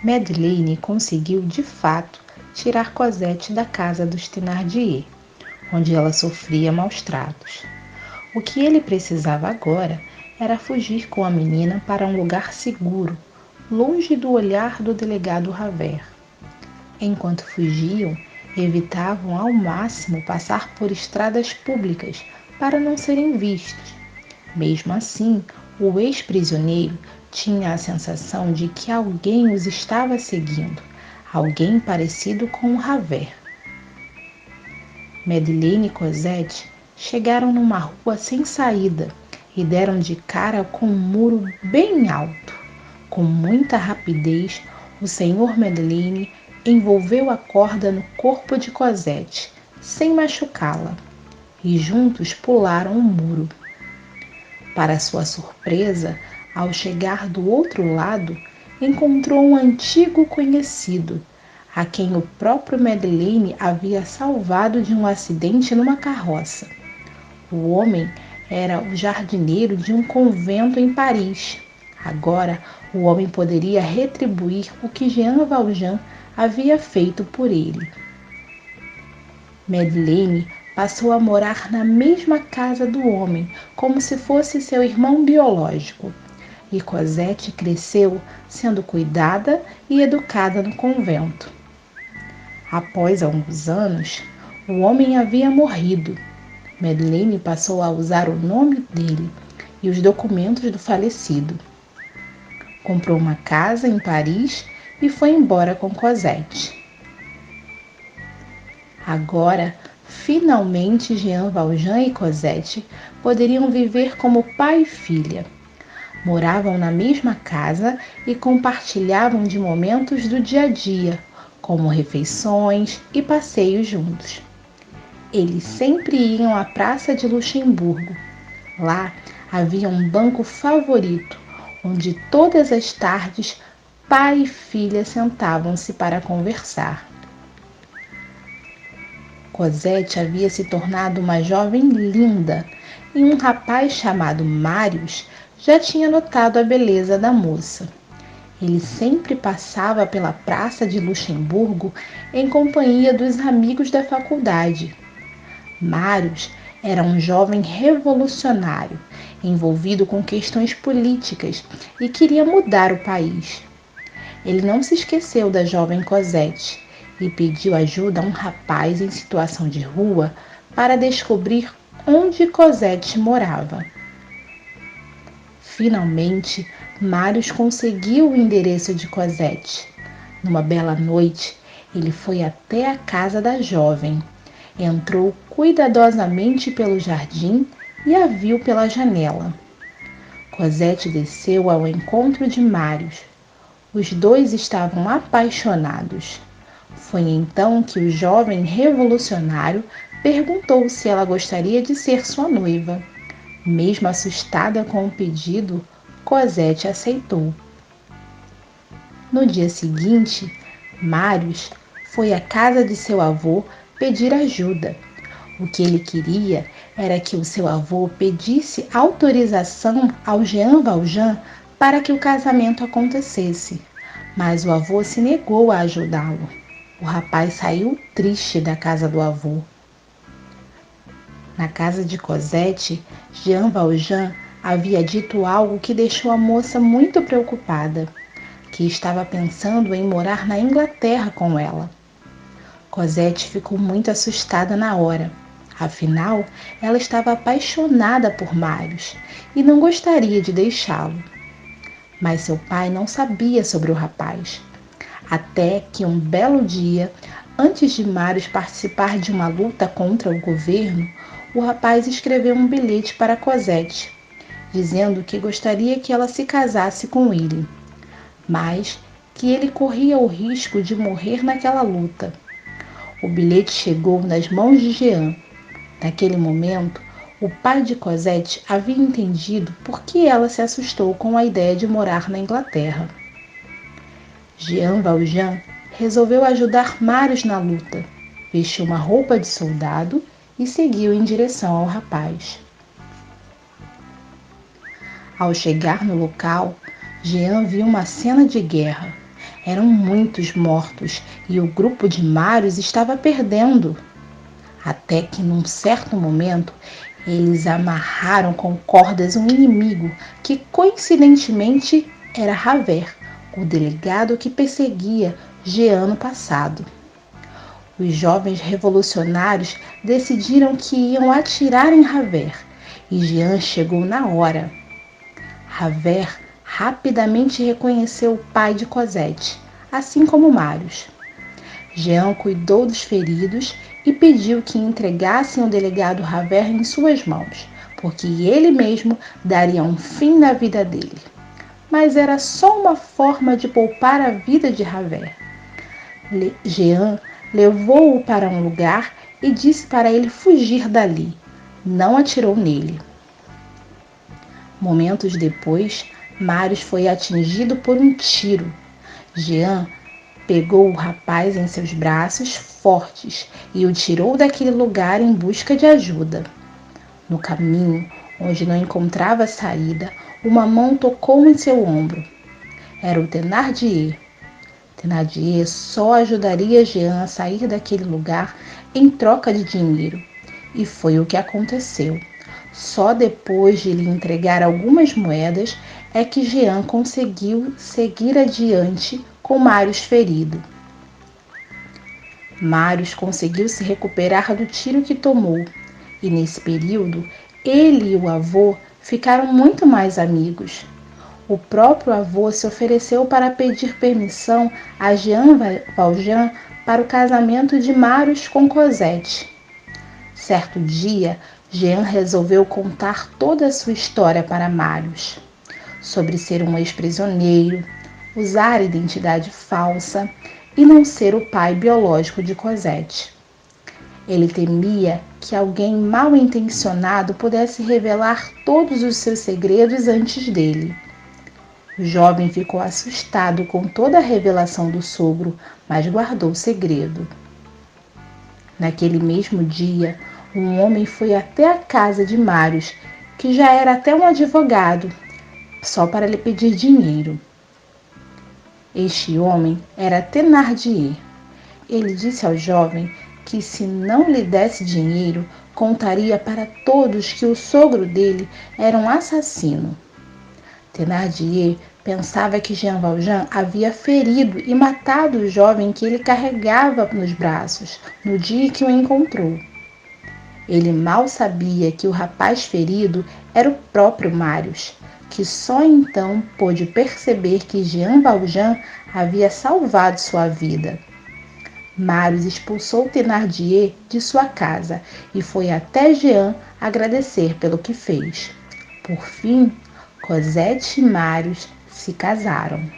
Madeleine conseguiu, de fato, tirar Cosette da casa dos Thénardier, onde ela sofria maus-tratos. O que ele precisava agora era fugir com a menina para um lugar seguro, longe do olhar do delegado Javert. Enquanto fugiam, evitavam ao máximo passar por estradas públicas para não serem vistos. Mesmo assim, o ex-prisioneiro tinha a sensação de que alguém os estava seguindo, alguém parecido com o Javert. Madeleine e Cosette chegaram numa rua sem saída e deram de cara com um muro bem alto. Com muita rapidez, o senhor Madeleine envolveu a corda no corpo de Cosette, sem machucá-la, e juntos pularam o muro. Para sua surpresa, ao chegar do outro lado, encontrou um antigo conhecido, a quem o próprio Madeleine havia salvado de um acidente numa carroça. O homem era o jardineiro de um convento em Paris. Agora, o homem poderia retribuir o que Jean Valjean havia feito por ele. Madeleine passou a morar na mesma casa do homem, como se fosse seu irmão biológico. E Cosette cresceu sendo cuidada e educada no convento. Após alguns anos, o homem havia morrido. Madeleine passou a usar o nome dele e os documentos do falecido. Comprou uma casa em Paris e foi embora com Cosette. Agora, finalmente, Jean Valjean e Cosette poderiam viver como pai e filha. Moravam na mesma casa e compartilhavam de momentos do dia a dia, como refeições e passeios juntos. Eles sempre iam à Praça de Luxemburgo. Lá havia um banco favorito, onde todas as tardes pai e filha sentavam-se para conversar. Cosette havia se tornado uma jovem linda e um rapaz chamado Marius já tinha notado a beleza da moça. Ele sempre passava pela Praça de Luxemburgo em companhia dos amigos da faculdade. Marius era um jovem revolucionário, envolvido com questões políticas e queria mudar o país. Ele não se esqueceu da jovem Cosette e pediu ajuda a um rapaz em situação de rua para descobrir onde Cosette morava. Finalmente, Marius conseguiu o endereço de Cosette. Numa bela noite, ele foi até a casa da jovem. Entrou cuidadosamente pelo jardim e a viu pela janela. Cosette desceu ao encontro de Marius. Os dois estavam apaixonados. Foi então que o jovem revolucionário perguntou se ela gostaria de ser sua noiva. Mesmo assustada com o pedido, Cosette aceitou. No dia seguinte, Marius foi à casa de seu avô pedir ajuda. O que ele queria era que o seu avô pedisse autorização ao Jean Valjean para que o casamento acontecesse, mas o avô se negou a ajudá-lo. O rapaz saiu triste da casa do avô. Na casa de Cosette, Jean Valjean havia dito algo que deixou a moça muito preocupada, que estava pensando em morar na Inglaterra com ela. Cosette ficou muito assustada na hora. Afinal, ela estava apaixonada por Marius e não gostaria de deixá-lo. Mas seu pai não sabia sobre o rapaz. Até que um belo dia, antes de Marius participar de uma luta contra o governo, o rapaz escreveu um bilhete para Cosette, dizendo que gostaria que ela se casasse com ele, mas que ele corria o risco de morrer naquela luta. O bilhete chegou nas mãos de Jean. Naquele momento, o pai de Cosette havia entendido por que ela se assustou com a ideia de morar na Inglaterra. Jean Valjean resolveu ajudar Marius na luta, vestiu uma roupa de soldado e seguiu em direção ao rapaz. Ao chegar no local, Jean viu uma cena de guerra. Eram muitos mortos e o grupo de Marius estava perdendo. Até que, num certo momento, eles amarraram com cordas um inimigo que, coincidentemente, era Javert, o delegado que perseguia Jean no passado. Os jovens revolucionários decidiram que iam atirar em Javert e Jean chegou na hora. Javert rapidamente reconheceu o pai de Cosette, assim como Marius. Jean cuidou dos feridos e pediu que entregassem o delegado Javert em suas mãos, porque ele mesmo daria um fim na vida dele. Mas era só uma forma de poupar a vida de Javert. Jean levou-o para um lugar e disse para ele fugir dali. Não atirou nele. Momentos depois, Marius foi atingido por um tiro. Jean pegou o rapaz em seus braços fortes e o tirou daquele lugar em busca de ajuda. No caminho, onde não encontrava saída, uma mão tocou em seu ombro. Era o Thénardier. Thénardier só ajudaria Jean a sair daquele lugar em troca de dinheiro. E foi o que aconteceu. Só depois de lhe entregar algumas moedas é que Jean conseguiu seguir adiante com Marius ferido. Marius conseguiu se recuperar do tiro que tomou, e nesse período, ele e o avô ficaram muito mais amigos. O próprio avô se ofereceu para pedir permissão a Jean Valjean para o casamento de Marius com Cosette. Certo dia, Jean resolveu contar toda a sua história para Marius, sobre ser um ex-prisioneiro, usar identidade falsa e não ser o pai biológico de Cosette. Ele temia que alguém mal intencionado pudesse revelar todos os seus segredos antes dele. O jovem ficou assustado com toda a revelação do sogro, mas guardou o segredo. Naquele mesmo dia, um homem foi até a casa de Marius, que já era até um advogado, só para lhe pedir dinheiro. Este homem era Thénardier. Ele disse ao jovem que, se não lhe desse dinheiro, contaria para todos que o sogro dele era um assassino. Thénardier pensava que Jean Valjean havia ferido e matado o jovem que ele carregava nos braços no dia que o encontrou. Ele mal sabia que o rapaz ferido era o próprio Marius, que só então pôde perceber que Jean Valjean havia salvado sua vida. Marius expulsou Thénardier de sua casa e foi até Jean agradecer pelo que fez. Por fim, Cosette e Marius se casaram.